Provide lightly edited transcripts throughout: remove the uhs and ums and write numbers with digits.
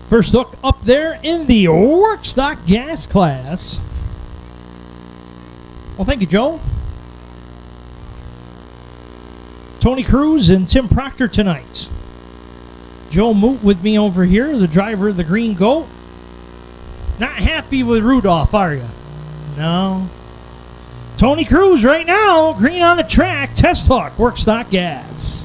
First look up there in the work stock gas class. Well, thank you, Joe. Tony Cruz and Tim Proctor tonight. Joe Moot with me over here, the driver of the Green Goat. Not happy with Rudolph, are you? No. Tony Cruz right now, green on the track, test talk, work stock gas.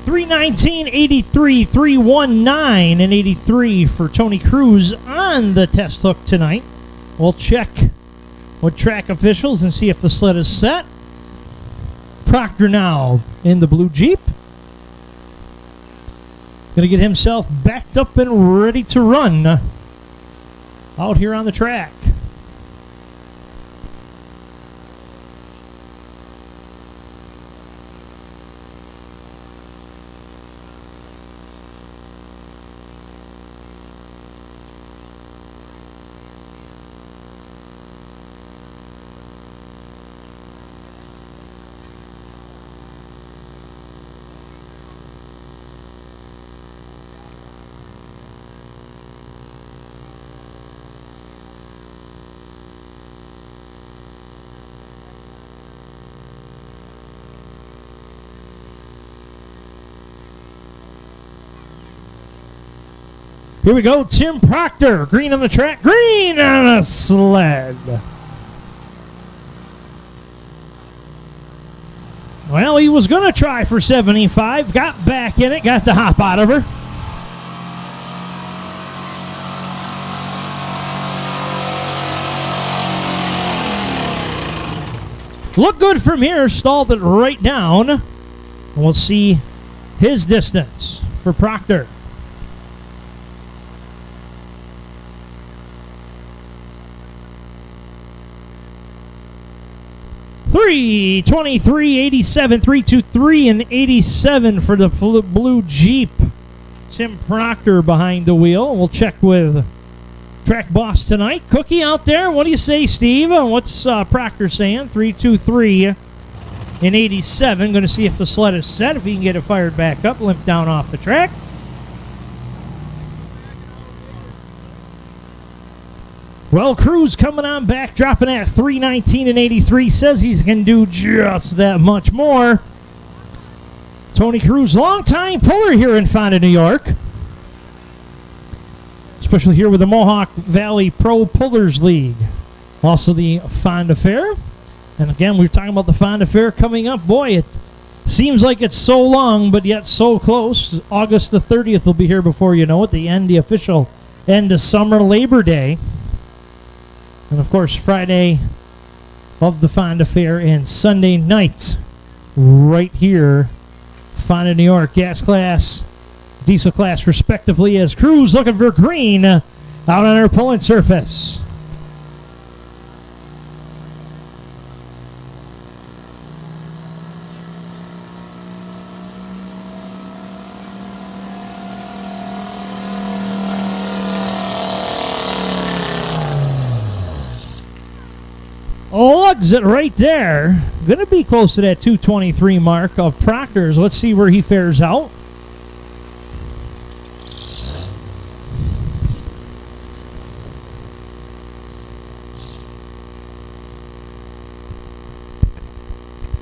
$319, 83, 319, and 83 for Tony Cruz on the test hook tonight. We'll check with track officials and see if the sled is set. Proctor now in the blue Jeep. Going to get himself backed up and ready to run out here on the track. Here we go, Tim Proctor, green on the track, green on a sled. Well, he was going to try for 75, got back in it, got the hop out of her. Look good from here, stalled it right down. And we'll see his distance for Proctor. $323, 87, 323, and 87 for the blue Jeep. Tim Proctor behind the wheel. We'll check with track boss tonight. Cookie out there. What do you say, Steve? What's Proctor saying? 323 and 87. Going to see if the sled is set, if he can get it fired back up, limp down off the track. Well, Cruz coming on back, dropping at 319 and 83. Says he's going to do just that much more. Tony Cruz, longtime puller here in Fonda, New York. Especially here with the Mohawk Valley Pro Pullers League. Also the Fonda Fair. And again, we were talking about the Fonda Fair coming up. Boy, it seems like it's so long, but yet so close. August the 30th will be here before you know it. The official end of summer Labor Day. And, of course, Friday of the Fonda Fair and Sunday night right here, Fonda, New York. Gas class, diesel class, respectively, as Cruz looking for green out on our pulling surface. Lugs it right there. Going to be close to that 223 mark of Proctor's. Let's see where he fares out.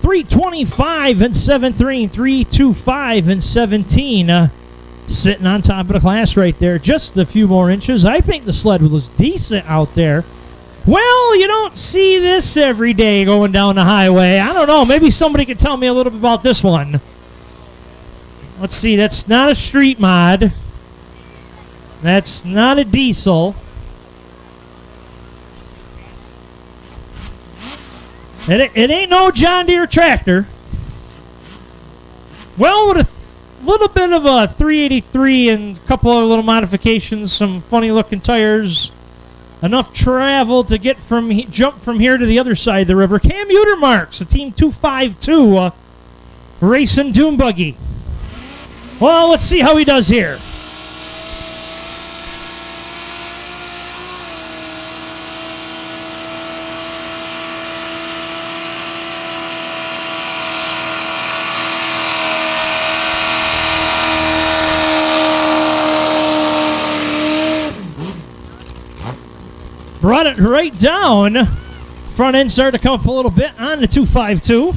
$325 and 17, $325 and 17. Sitting on top of the class right there. Just a few more inches. I think the sled was decent out there. Well, you don't see this every day going down the highway. I don't know. Maybe somebody could tell me a little bit about this one. Let's see. That's not a street mod. That's not a diesel. It ain't no John Deere tractor. Well, with a little bit of a 383 and a couple of little modifications, some funny looking tires. enough travel to get jump from here to the other side of the river. Cam Utermarks, the team 252, racing Dune Buggy. Well, let's see how he does here. Brought it right down. Front end started to come up a little bit on the 252.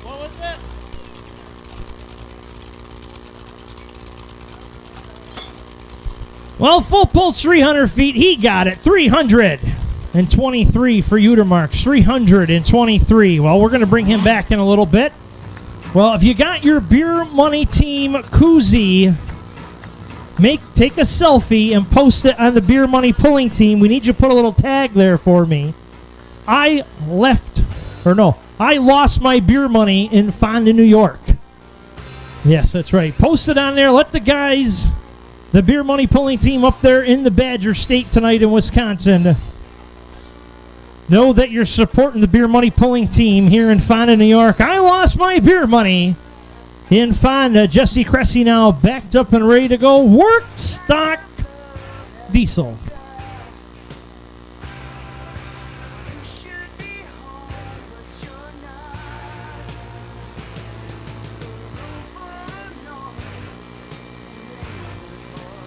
What was that? Well, full pulse 300 feet. He got it. 323 for Utermarks. 323. Well, we're going to bring him back in a little bit. Well, if you got your beer money team koozie, take a selfie and post it on the beer money pulling team. We need you to put a little tag there for me. I lost my beer money in Fonda, New York. Yes, that's right. Post it on there. Let the guys, the beer money pulling team up there in the Badger State tonight in Wisconsin, know that you're supporting the beer money pulling team here in Fonda, New York. I lost my beer money in Fonda. Jesse Cressy now backed up and ready to go. Work stock diesel.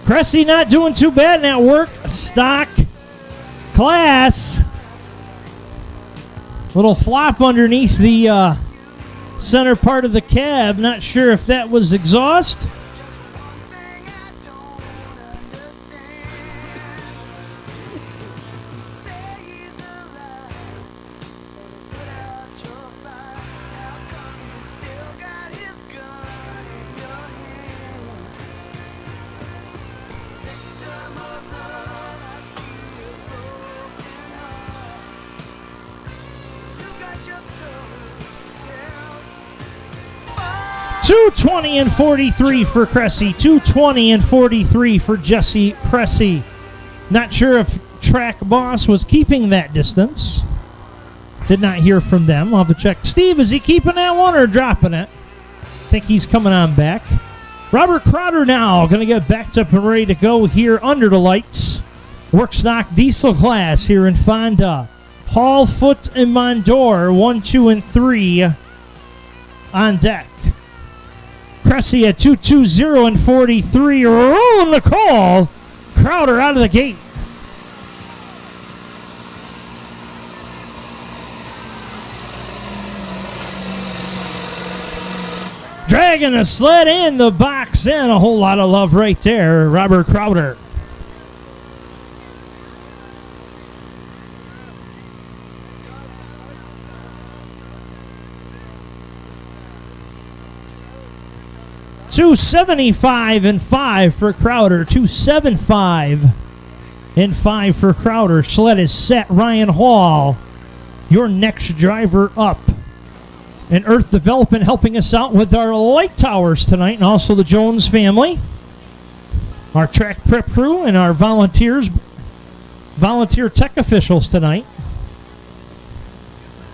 Cressy not doing too bad in that work stock class. Little flop underneath the center part of the cab. Not sure if that was exhaust. $220 and 43 for Cressy. $220 and 43 for Jesse Cressy. Not sure if Track Boss was keeping that distance. Did not hear from them. I'll have to check. Steve, is he keeping that one or dropping it? I think he's coming on back. Robert Crowder now going to get backed up and ready to go here under the lights. Work stock diesel class here in Fonda. Hall, Foot, and Mondor, 1, 2, and 3 on deck. Cressy at 220 and 43, rolling the call. Crowder out of the gate. Dragging the sled in the box, and a whole lot of love right there, Robert Crowder. $275 and 5 for Crowder. $275 and 5 for Crowder. Sled is set. Ryan Hall, your next driver up. And Earth Development helping us out with our light towers tonight, and also the Jones family. Our track prep crew and our volunteer tech officials tonight.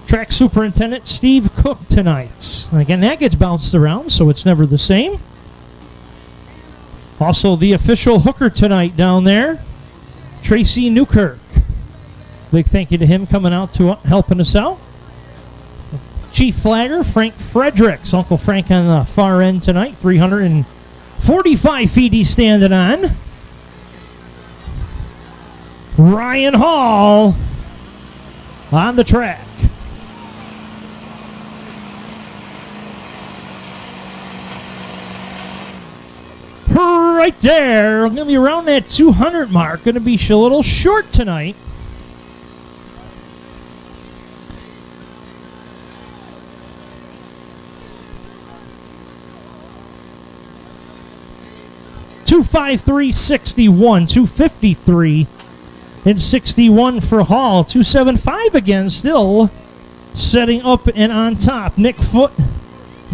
Track superintendent Steve Cook tonight. Again, that gets bounced around, so it's never the same. Also, the official hooker tonight down there, Tracy Newkirk. Big thank you to him coming out to helping us out. Chief Flagger, Frank Fredericks. Uncle Frank on the far end tonight. 345 feet he's standing on. Ryan Hall on the track. Right there. Going to be around that 200 mark. Going to be a little short tonight. $253.61, $253 and 61 for Hall. $275 again, still setting up and on top. Nick Foot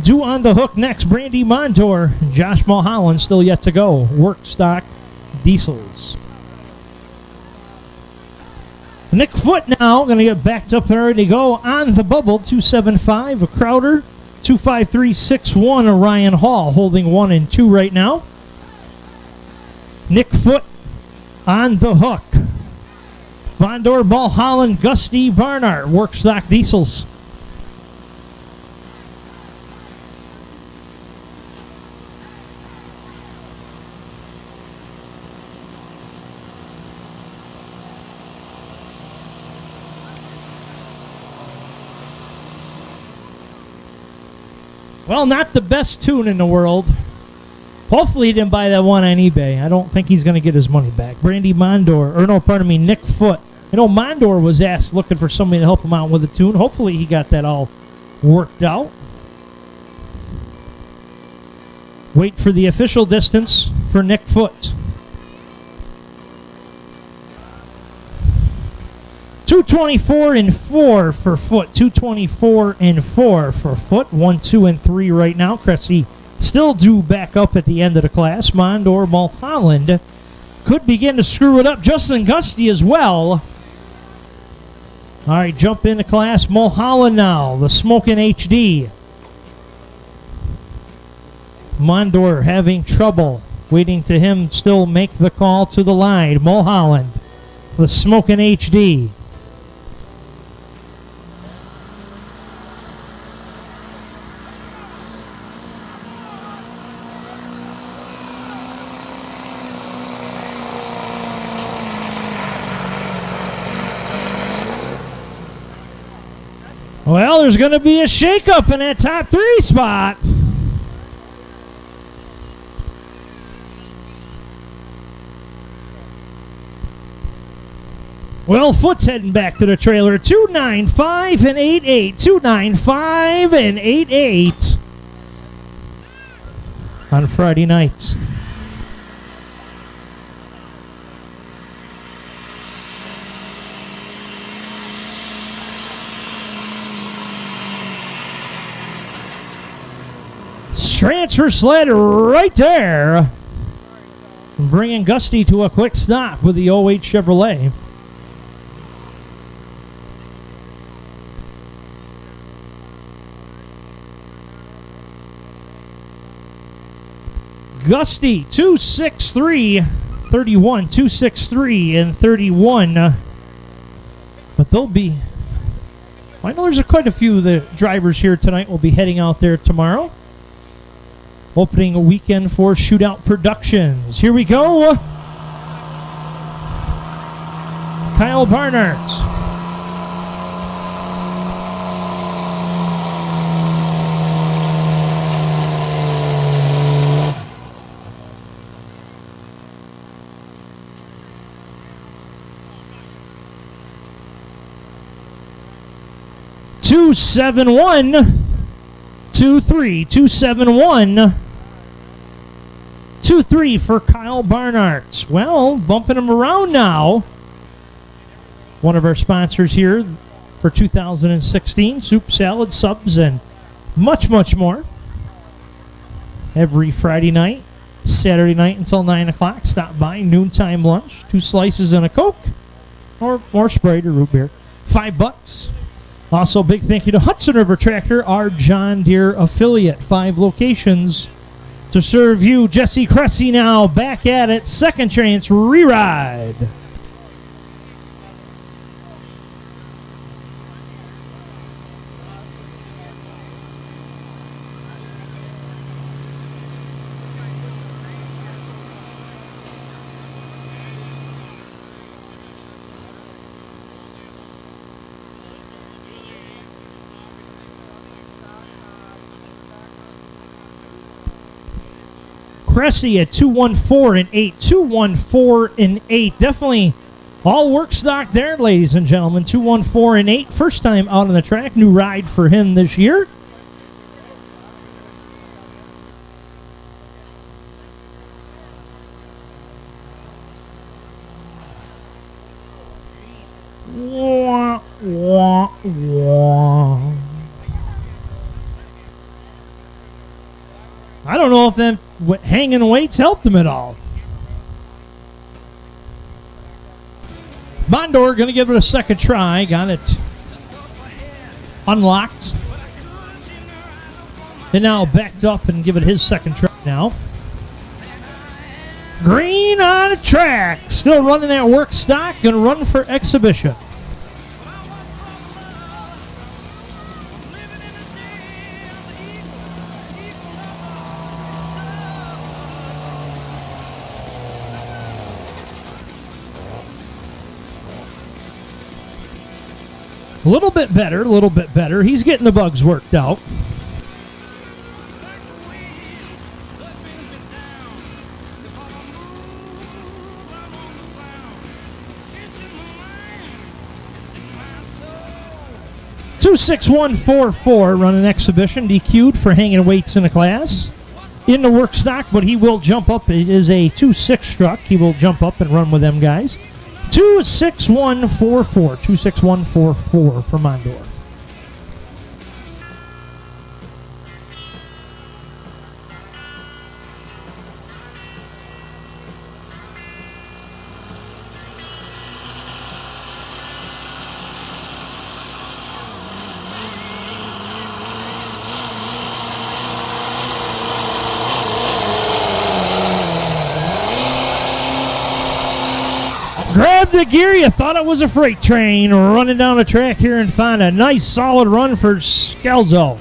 Due on the hook next, Brandy Montour. Josh Mulholland still yet to go. Work stock diesels. Nick Foot now going to get backed up and ready to go on the bubble. 275, a Crowder. 253.61, a Ryan Hall holding 1 and 2 right now. Nick Foot on the hook. Bondor, Mulholland, Gusty, Barnard. Work stock diesels. Well, not the best tune in the world. Hopefully he didn't buy that one on eBay. I don't think he's going to get his money back. Brandy Mondor, or no, pardon me, Nick Foot. I know Mondor was asked, looking for somebody to help him out with a tune. Hopefully he got that all worked out. Wait for the official distance for Nick Foot. 224 and 4 for Foot. 224 and 4 for Foot. 1, 2, and 3 right now. Cressy still due back up at the end of the class. Mondor, Mulholland could begin to screw it up. Justin Gusty as well. All right, jump into class. Mulholland now. The Smokin' HD. Mondor having trouble. Waiting to him still make the call to the line. Mulholland. The Smokin' HD. Well, there's going to be a shakeup in that top 3 spot. Well, Foot's heading back to the trailer. 295 and 88. 295 and 88 on Friday nights. Transfer sled right there. Bringing Gusty to a quick stop with the 08 Chevrolet. Gusty, 263, 31, 263 and 31. But they'll be... I know there's quite a few of the drivers here tonight will be heading out there tomorrow. Opening a weekend for Shootout Productions. Here we go. Kyle Barnard. Two, 7-1. 2-3, 2-7-1, 2-3 for Kyle Barnard. Well, bumping him around now. One of our sponsors here for 2016, soup, salad, subs, and much, much more. Every Friday night, Saturday night until 9 o'clock. Stop by, noontime lunch, 2 slices and a Coke, or Sprite or root beer. $5. Also, big thank you to Hudson River Tractor, our John Deere affiliate. 5 locations to serve you. Jesse Cressy now back at it. Second chance re-ride. Cressy at 214 and 8. 214 and 8. Definitely all work stock there, ladies and gentlemen. 214 and 8. First time out on the track. New ride for him this year. Wah, wah, wah. hanging weights helped him at all. Mondor going to give it a second try. Got it unlocked. And now backed up and give it his second try now. Green on the track. Still running that work stock. Going to run for exhibition. A little bit better. He's getting the bugs worked out. .26144 running exhibition, DQ'd for hanging weights in the class. In the work stock, but he will jump up. It is a 2-6 truck. He will jump up and run with them guys. 26144 for Mondor. Grabbed the gear, you thought it was a freight train running down the track here and find a nice solid run for Scalzo.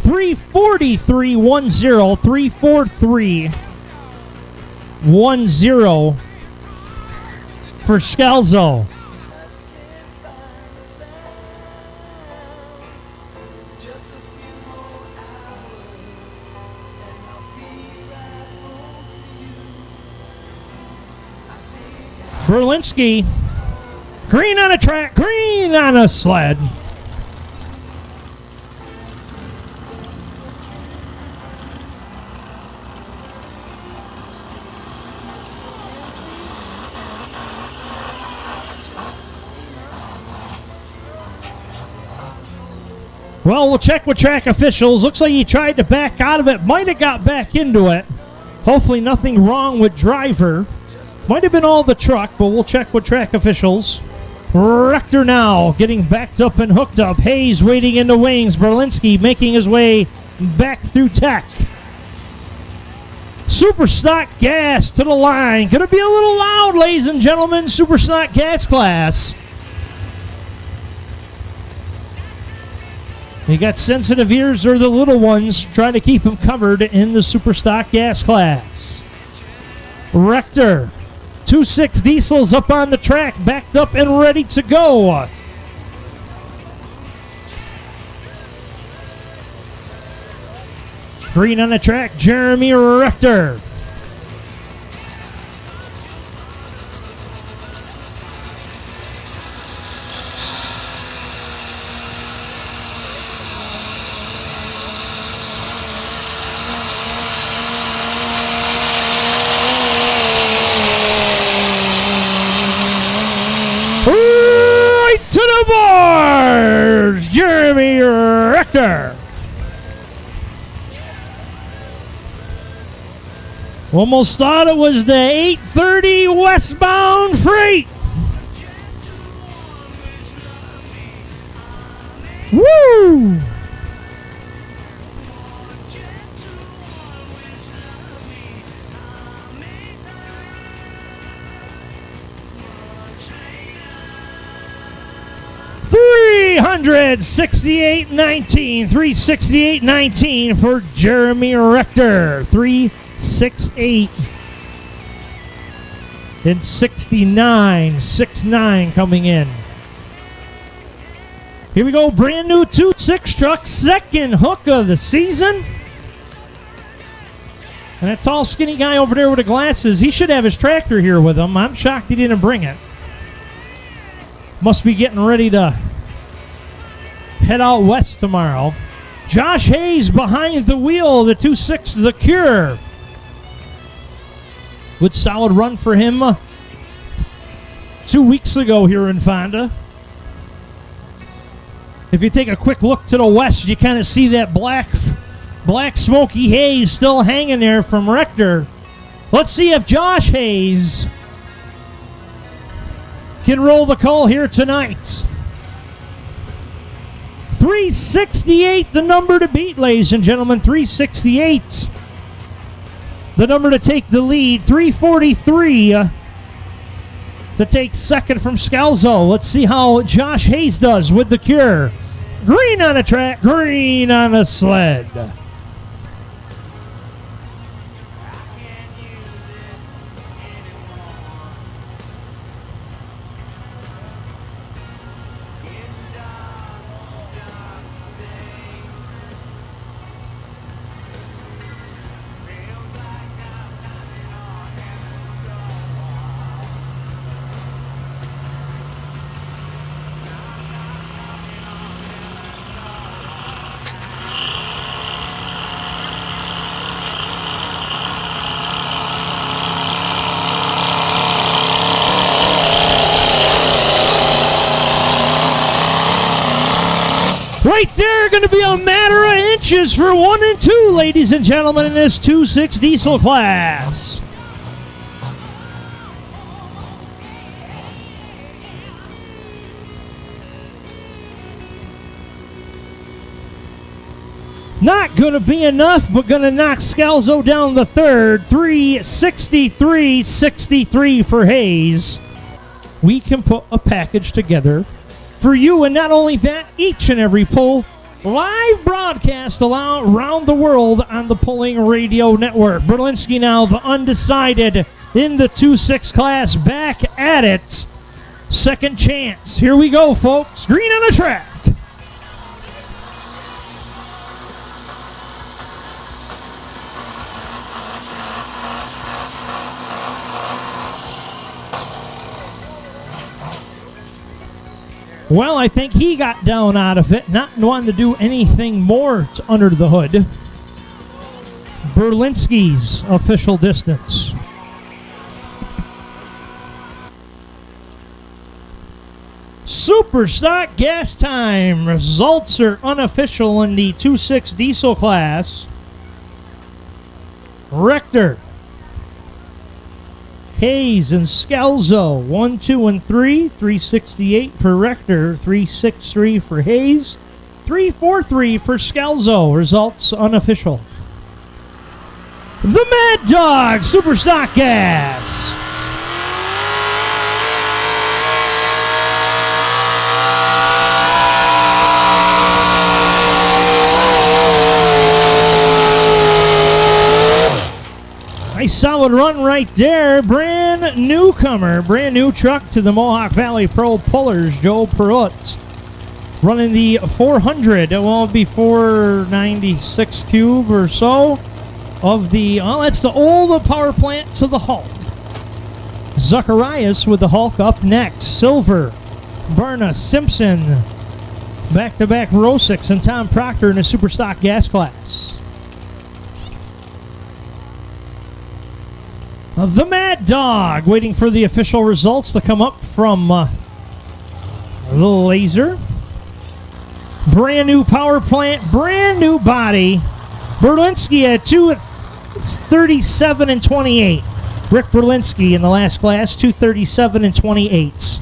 .343.10, 343.10 for Scalzo. Berlinski, green on a track, green on a sled. Well, we'll check with track officials. Looks like he tried to back out of it. Might have got back into it. Hopefully nothing wrong with driver. Might have been all the truck, but we'll check with track officials. Rector now getting backed up and hooked up. Hayes waiting in the wings. Berlinski making his way back through tech. Super stock gas to the line. Gonna be a little loud, ladies and gentlemen. Super stock gas class. You got sensitive ears or the little ones. Trying to keep them covered in the super stock gas class. Rector. 2.6 diesels up on the track, backed up and ready to go. Green on the track, Jeremy Rector. To the boards, Jeremy Rector. Almost thought it was the 8:30 westbound freight. Woo! $368.19, $368.19 for Jeremy Rector. 368 and 69.69 coming in. Here we go, brand new 2.6 truck, second hook of the season. And that tall, skinny guy over there with the glasses, he should have his tractor here with him. I'm shocked he didn't bring it. Must be getting ready to head out west tomorrow. Josh Hayes behind the wheel, the 2.6, The Cure. Good solid run for him 2 weeks ago here in Fonda. If you take a quick look to the west, you kind of see that black smoky haze still hanging there from Rector. Let's see if Josh Hayes can roll the call here tonight. 368, the number to beat, ladies and gentlemen. 368, the number to take the lead. 343 to take second from Scalzo. Let's see how Josh Hayes does with the cure. Green on the track, green on the sled. Right there, going to be a matter of inches for 1 and 2, ladies and gentlemen, in this 2.6 diesel class. Not going to be enough, but going to knock Scalzo down the third. 363.63 for Hayes. We can put a package together for you, and not only that, each and every pull live broadcast around the world on the Pulling Radio Network. Berlinski now the undecided in the 2.6 class, back at it. Second chance. Here we go, folks. Green on the track. Well, I think he got down out of it, not wanting to do anything more under the hood. Berlinski's official distance. Super stock gas time. Results are unofficial in the 2.6 diesel class. Rector, Hayes, and Scalzo, 1, 2, and 3. 368 for Rector, 363 for Hayes, 343 for Scalzo. Results unofficial. The Mad Dog Super Stock Gas. Nice solid run right there. Brand newcomer, brand new truck to the Mohawk Valley Pro Pullers, Joe Perot. Running the 400, it will be 496 cube or so of the, well, that's the old power plant to the Hulk. Zacharias with the Hulk up next. Silver, Berna, Simpson, back-to-back Rosics, and Tom Proctor in the super stock gas class. The Mad Dog, waiting for the official results to come up from the laser. Brand new power plant, brand new body. Berlinski at 237 and 28. Rick Berlinski in the last class, 237 and 28.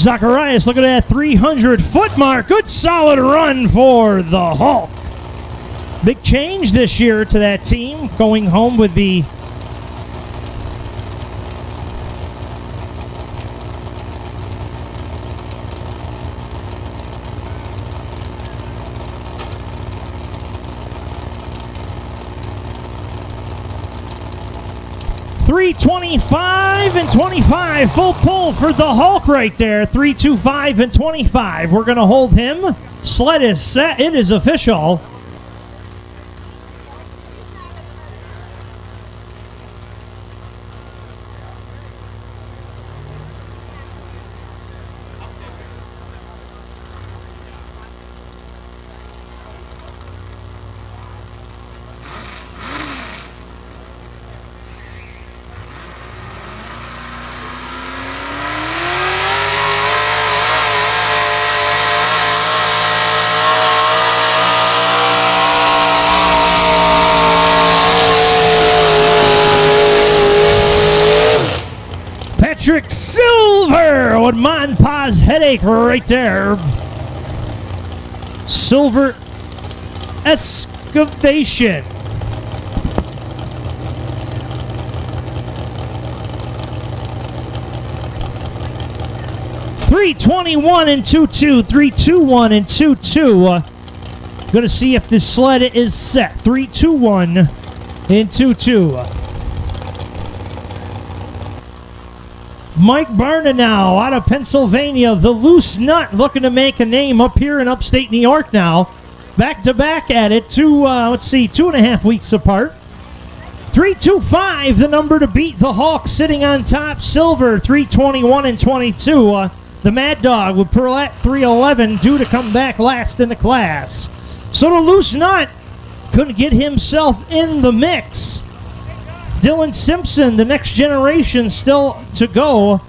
Zacharias looking at that 300-foot mark. Good solid run for the Hulk. Big change this year to that team, going home with the .325 and 25. Full pull for the Hulk right there. 325 and 25. We're going to hold him. Sled is set. It is official. Patrick Silver with Monpaz headache right there. Silver excavation. .321 and 22. 321 and 22. Gonna see if this sled is set. 321 and 22. Mike Barna now out of Pennsylvania. The Loose Nut looking to make a name up here in upstate New York now. Back to back at it. 2.5 weeks apart. 325, the number to beat. The Hawks sitting on top. Silver, 321 and 22. The Mad Dog with Perlette, 311, due to come back last in the class. So the Loose Nut couldn't get himself in the mix. Dylan Simpson, the next generation, still to go.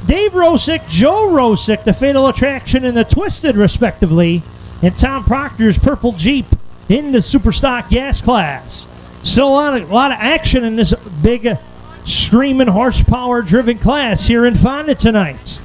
Dave Rosick, Joe Rosick, the Fatal Attraction and the Twisted, respectively. And Tom Proctor's Purple Jeep in the Superstock gas class. Still a lot of action in this big, screaming, horsepower-driven class here in Fonda tonight.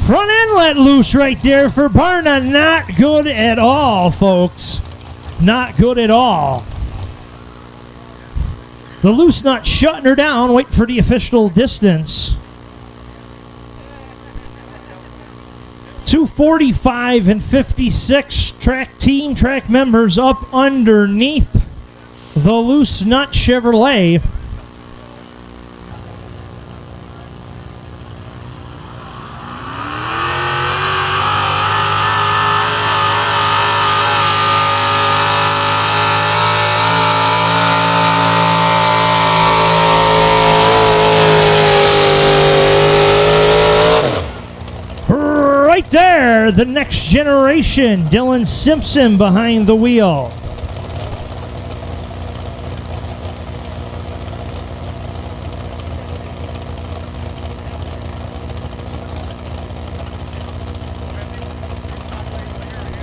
Front end let loose right there for Barna. Not good at all, folks. Not good at all. The Loose Nut shutting her down, waiting for the official distance. 245 and 56 track members up underneath the Loose Nut Chevrolet. Right there, the next generation, Dylan Simpson behind the wheel.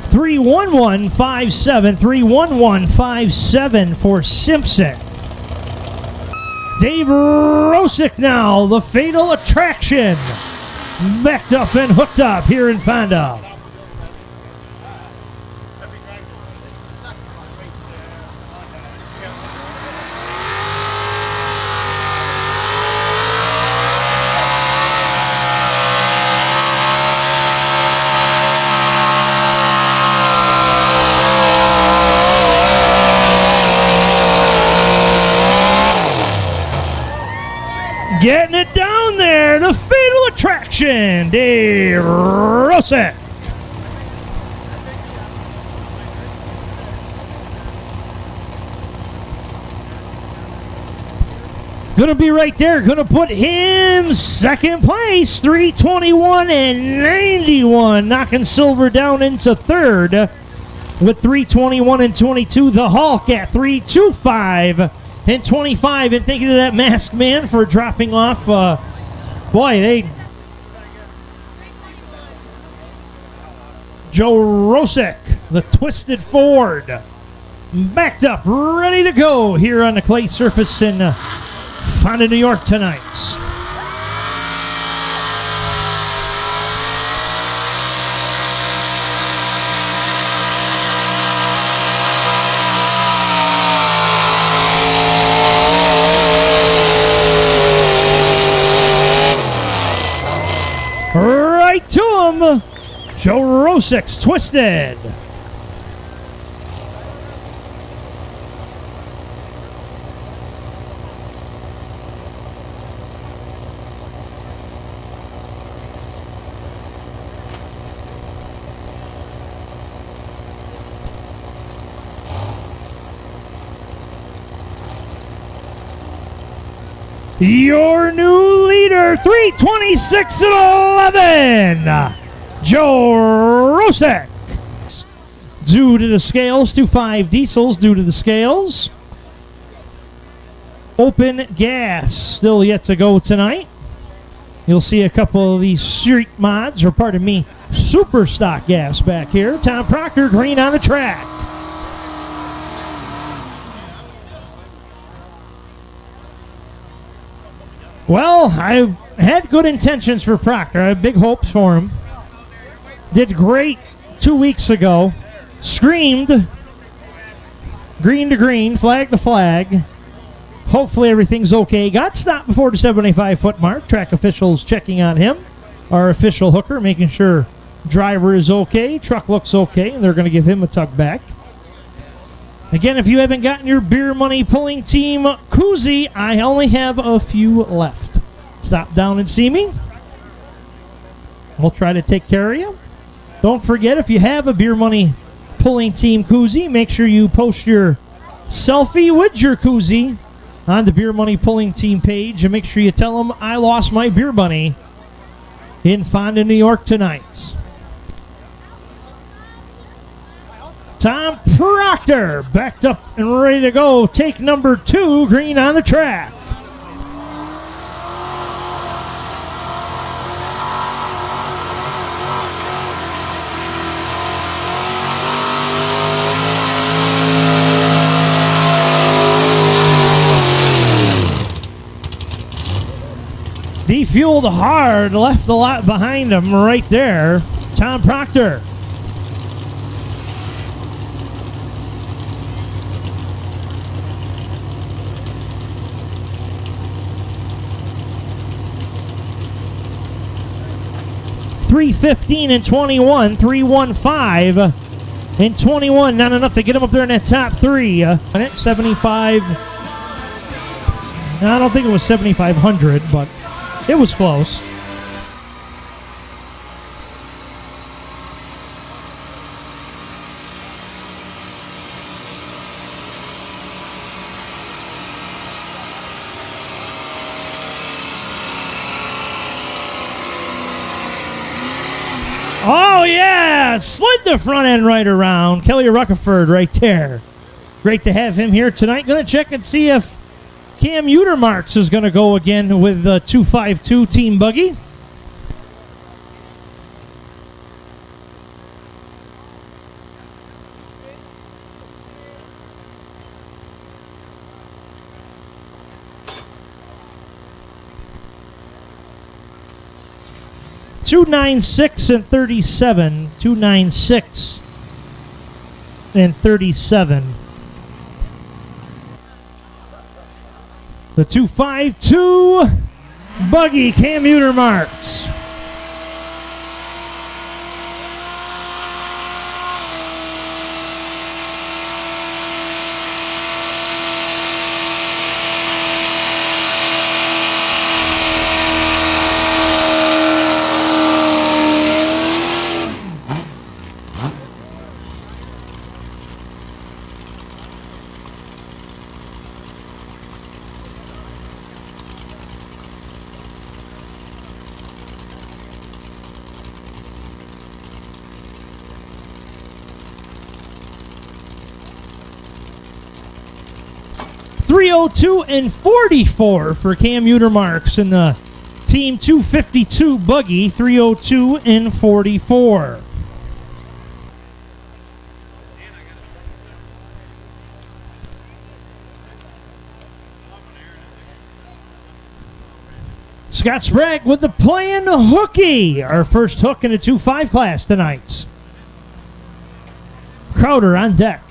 .311.57, 311.57 for Simpson. Dave Rosick now, the Fatal Attraction. Backed up and hooked up here in Fonda. Getting it down there, the Fatal Attraction, Dave Rosick. Gonna be right there. Gonna put him second place. 321 and 91. Knocking Silver down into third with 321 and 22. The Hulk at 325 and 25. And thank you to that masked man for dropping off. Joe Rosick, the Twisted Ford, backed up, ready to go here on the clay surface in Fonda, New York tonight. Right to him, Joe Rosick's Twisted. Your new leader, 326 and 11, Joe Rosick. Due to the scales, 2.5 diesels due to the scales. Open gas, still yet to go tonight. You'll see a couple of these street mods, or pardon me, super stock gas back here. Tom Proctor, green on the track. Well, I had good intentions for Proctor. I had big hopes for him. Did great 2 weeks ago. Screamed green to green, flag to flag. Hopefully everything's okay. Got stopped before the 75-foot mark. Track officials checking on him. Our official hooker making sure driver is okay, truck looks okay, and they're going to give him a tug back. Again, if you haven't gotten your beer money pulling team koozie, I only have a few left. Stop down and see me. We'll try to take care of you. Don't forget, if you have a beer money pulling team koozie, make sure you post your selfie with your koozie on the beer money pulling team page, and make sure you tell them I lost my beer money in Fonda, New York tonight. Tom Proctor backed up and ready to go. Take number 2, green on the track. Defueled hard, left a lot behind him right there. Tom Proctor. .315 and 21, 315 and 21. Not enough to get him up there in that top 3. 75. I don't think it was 7,500, but it was close. Oh, yeah! Slid the front end right around. Kelly Ruckerford right there. Great to have him here tonight. Going to check and see if Cam Utermarks is going to go again with the 252 Team Buggy. .296 and 37. .296 and 37. The 252 Buggy, Cam Utermarks. 302 and 44 for Cam Utermarks in the Team 252 buggy, 302 and 44. Scott Sprague with the playing hooky. Our first hook in the 2-5 class tonight. Crowder on deck.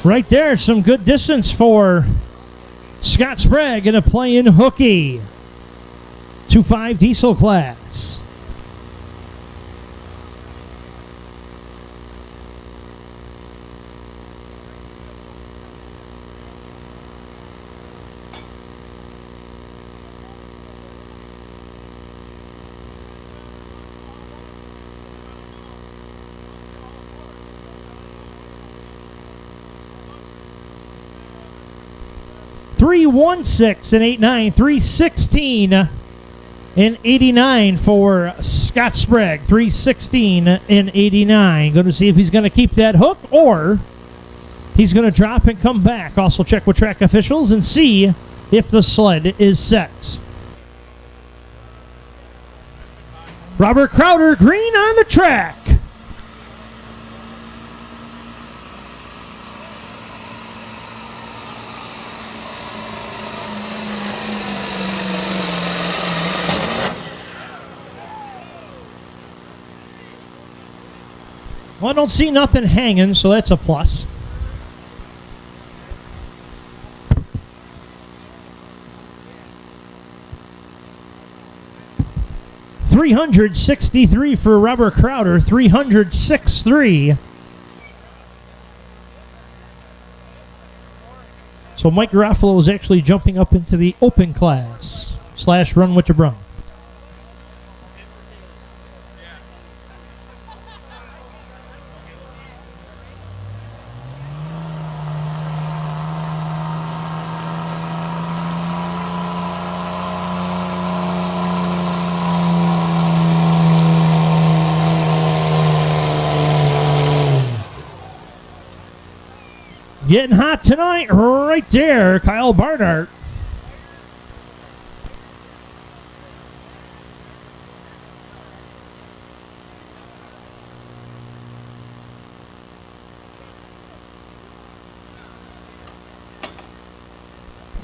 Right there, some good distance for Scott Sprague in a playing hooky. 2.5 diesel class. .316 and 8.9, 316 and 89 for Scott Sprague. 316 and 89. Going to see if he's going to keep that hook or he's going to drop and come back. Also check with track officials and see if the sled is set. Robert Crowder, green on the track. Well, I don't see nothing hanging, so that's a plus. .363 for Robert Crowder. 306.3. So Mike Garofalo is actually jumping up into the open class / run with your brung. Getting hot tonight, right there, Kyle Barnhart.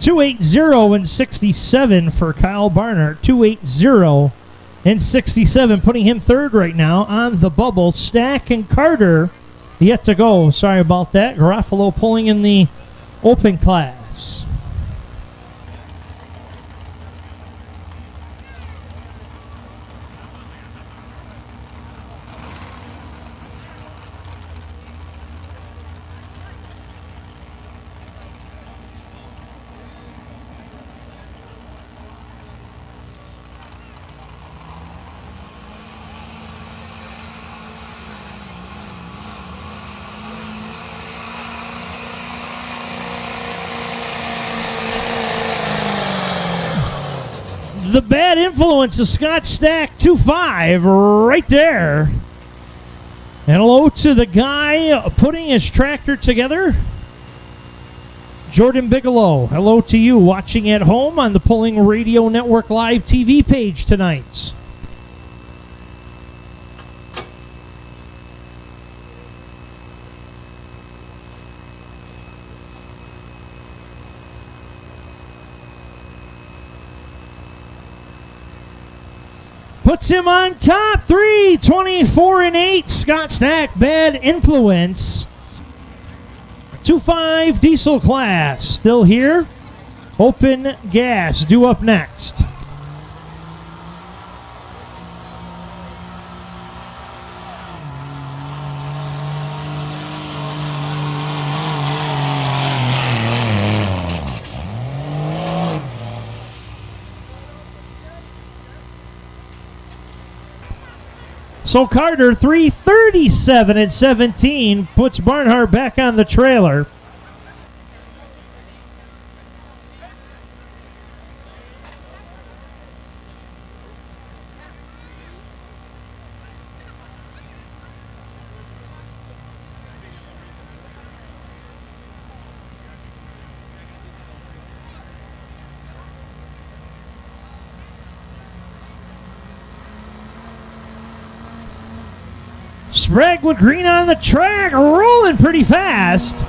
.280 and 67 for Kyle Barnhart. 280 and 67, putting him third right now on the bubble. Stack and Carter yet to go. Sorry about that. Garofalo pulling in the open class. The bad influence of Scott Stack 2.5 right there. And hello to the guy putting his tractor together, Jordan Bigelow. Hello to you watching at home on the Pulling Radio Network live TV page tonight. Puts him on top. 324 and 8. Scott Stack, bad influence. 2.5 diesel class still here. Open gas due up next. So Carter, 337 and 17, puts Barnhart back on the trailer. Sprague with green on the track, rolling pretty fast.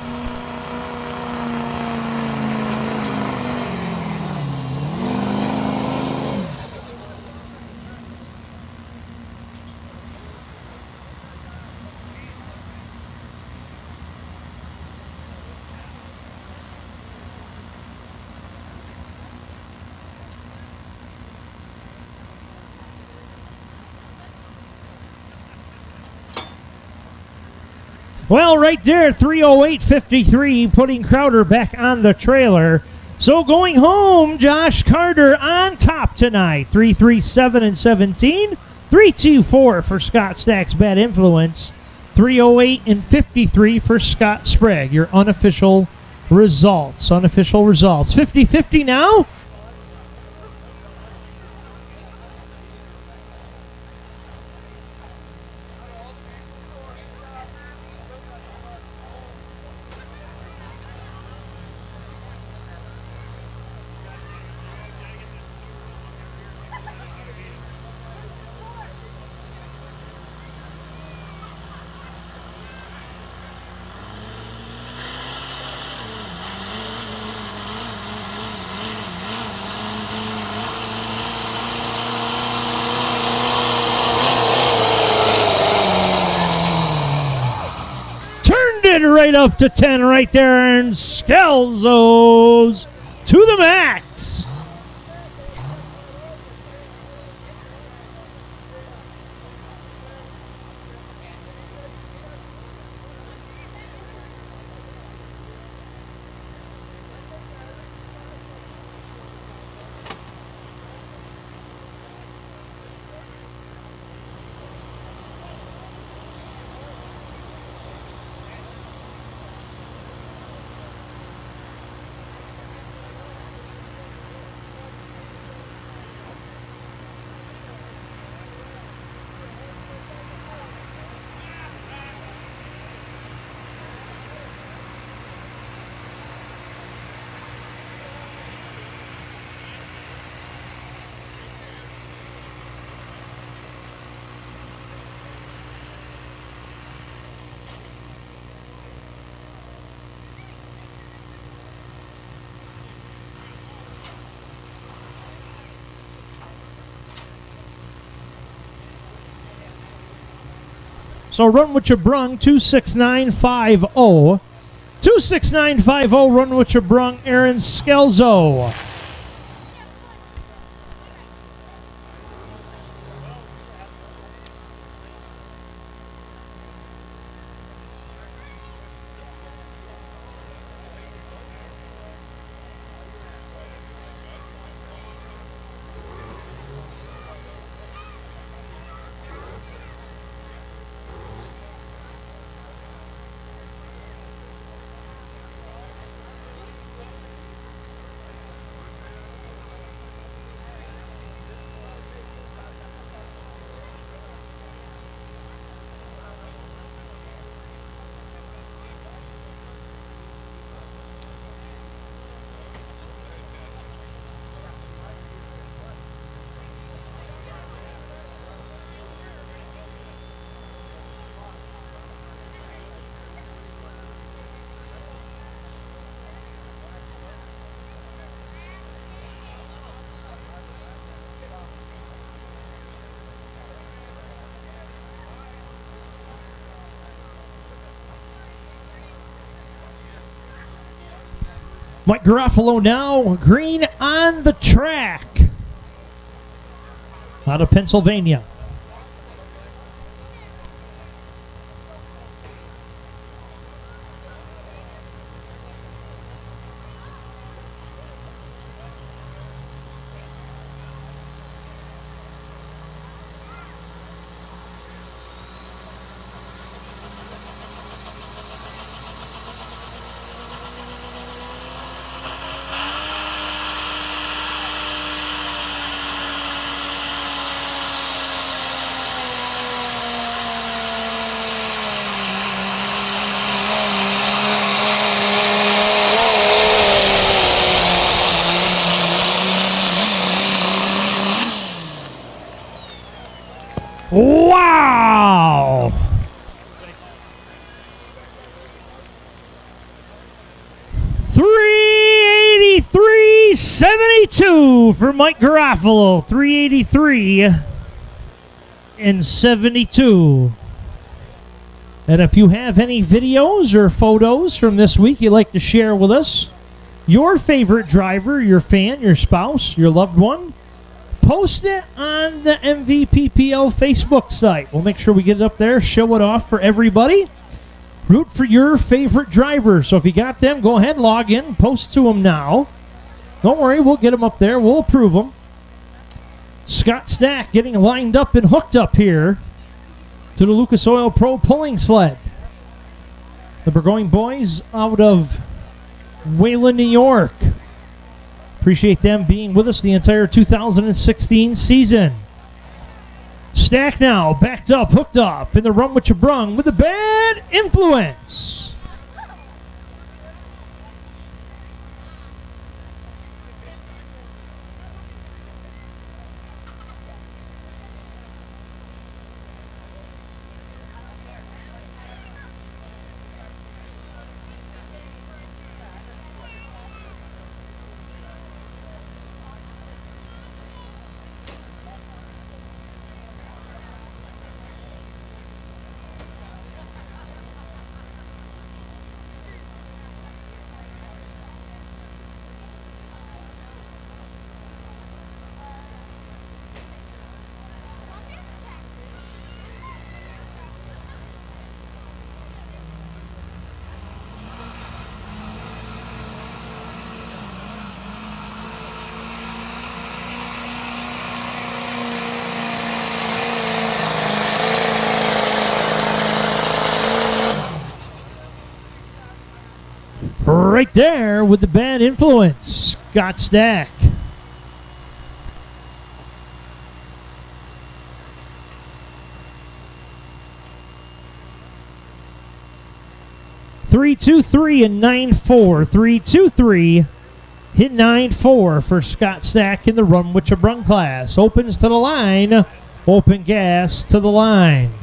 Well, right there, 3:08.53, putting Crowder back on the trailer. So going home, Josh Carter on top tonight. 3:37 and 17. 3:24 for Scott Stack's Bad Influence. 3:08 and 53 for Scott Sprague. Your unofficial results. 50-50 now. Right up to 10 right there, and Scalzo's to the max. So run what you brung, 26950. 26950, run what you brung, Aaron Scalzo. Mike Garofalo now, green on the track. Out of Pennsylvania. 372 for Mike Garofalo. 383 and 72. And if you have any videos or photos from this week you'd like to share with us, your favorite driver, your fan, your spouse, your loved one, post it on the MVPPL Facebook site. We'll make sure we get it up there, show it off for everybody. Root for your favorite driver. So if you got them, go ahead, log in, post to them now. Don't worry, we'll get them up there. We'll approve them. Scott Stack getting lined up and hooked up here to the Lucas Oil Pro pulling sled. The Burgoyne boys out of Wayland, New York. Appreciate them being with us the entire 2016 season. Stack now, backed up, hooked up in the run with your brung with the bad influence. Right there with the bad influence, Scott Stack. .323 and 9.4. 3.23 hit 9.4 for Scott Stack in the run with Chabrun class. Opens to the line. Open gas to the line.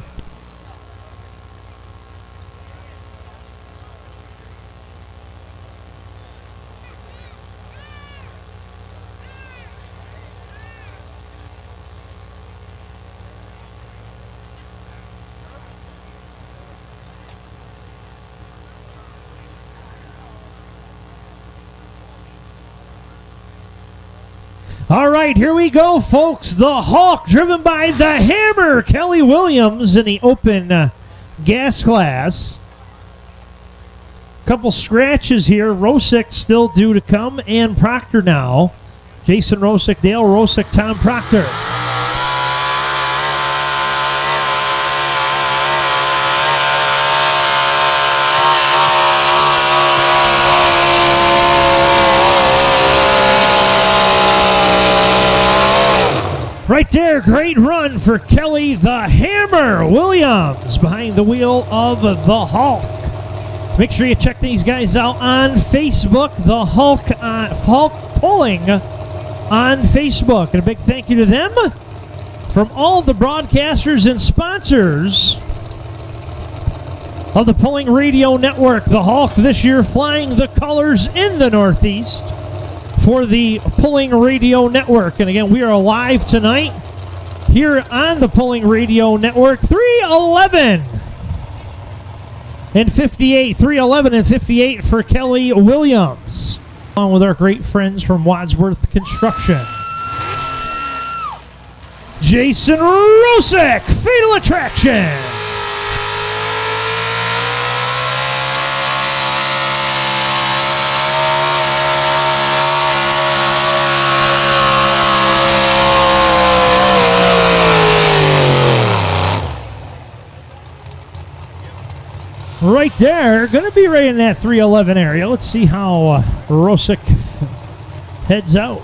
All right, here we go, folks. The Hawk, driven by the Hammer, Kelly Williams in the open gas class. Couple scratches here. Rosick still due to come, and Proctor now. Jason Rosick, Dale Rosick, Tom Proctor. Right there, great run for Kelly the Hammer Williams behind the wheel of the Hulk. Make sure you check these guys out on Facebook, the Hulk Pulling on Facebook. And a big thank you to them from all the broadcasters and sponsors of the Pulling Radio Network. The Hulk this year flying the colors in the Northeast for the Pulling Radio Network. And again, we are live tonight here on the Pulling Radio Network. 311 and 58. 311 and 58 for Kelly Williams, along with our great friends from Wadsworth Construction. Jason Rosick, Fatal Attraction. Right there, going to be right in that 311 area. Let's see how Rosick heads out.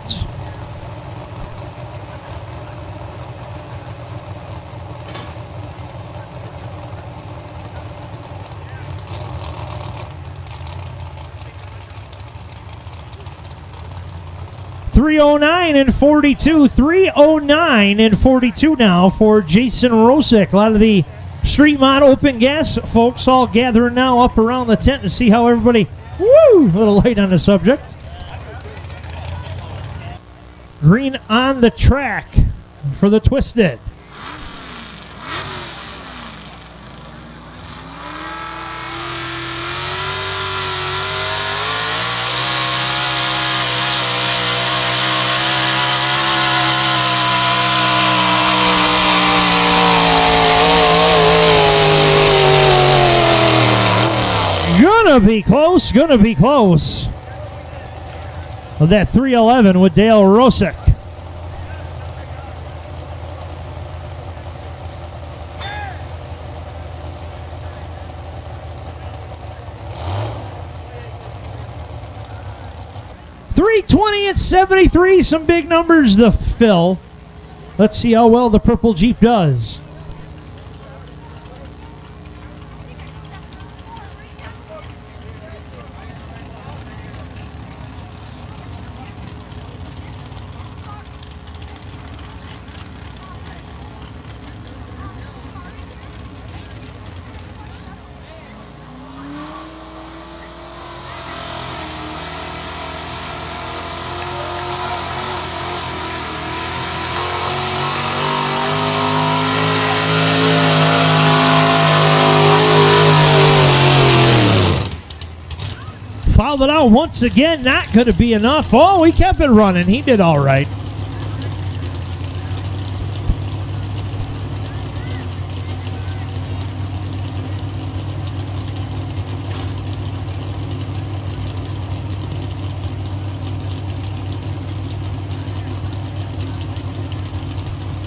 .309 and 42. 309 and 42 now for Jason Rosick. A lot of the Street Mod Open Gas folks all gathering now up around the tent to see how everybody, a little light on the subject. green on the track for the Twisted. Gonna be close. Of that 311 with Dale Rosick. .320 at 73, some big numbers to fill. Let's see how well the purple Jeep does. Fouled it out once again, not going to be enough. Oh, he kept it running. He did all right.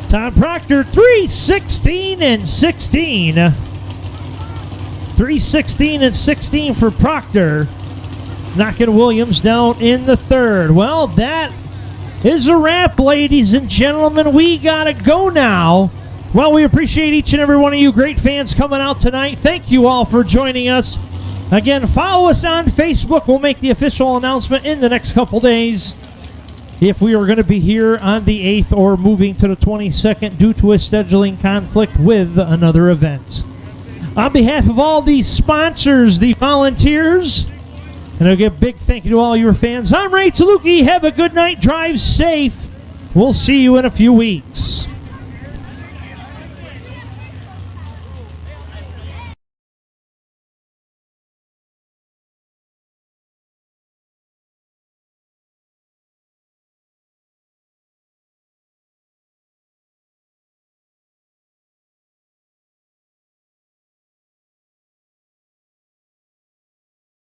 Tom Proctor, 3:16 and 16. 3:16 and 16 for Proctor. Knocking Williams down in the third. Well, that is a wrap, ladies and gentlemen. We got to go now. Well, we appreciate each and every one of you great fans coming out tonight. Thank you all for joining us. Again, follow us on Facebook. We'll make the official announcement in the next couple days if we are going to be here on the 8th or moving to the 22nd due to a scheduling conflict with another event. On behalf of all these sponsors, the volunteers, and I'll give a big thank you to all your fans. I'm Ray Taluki. Have a good night. Drive safe. We'll see you in a few weeks.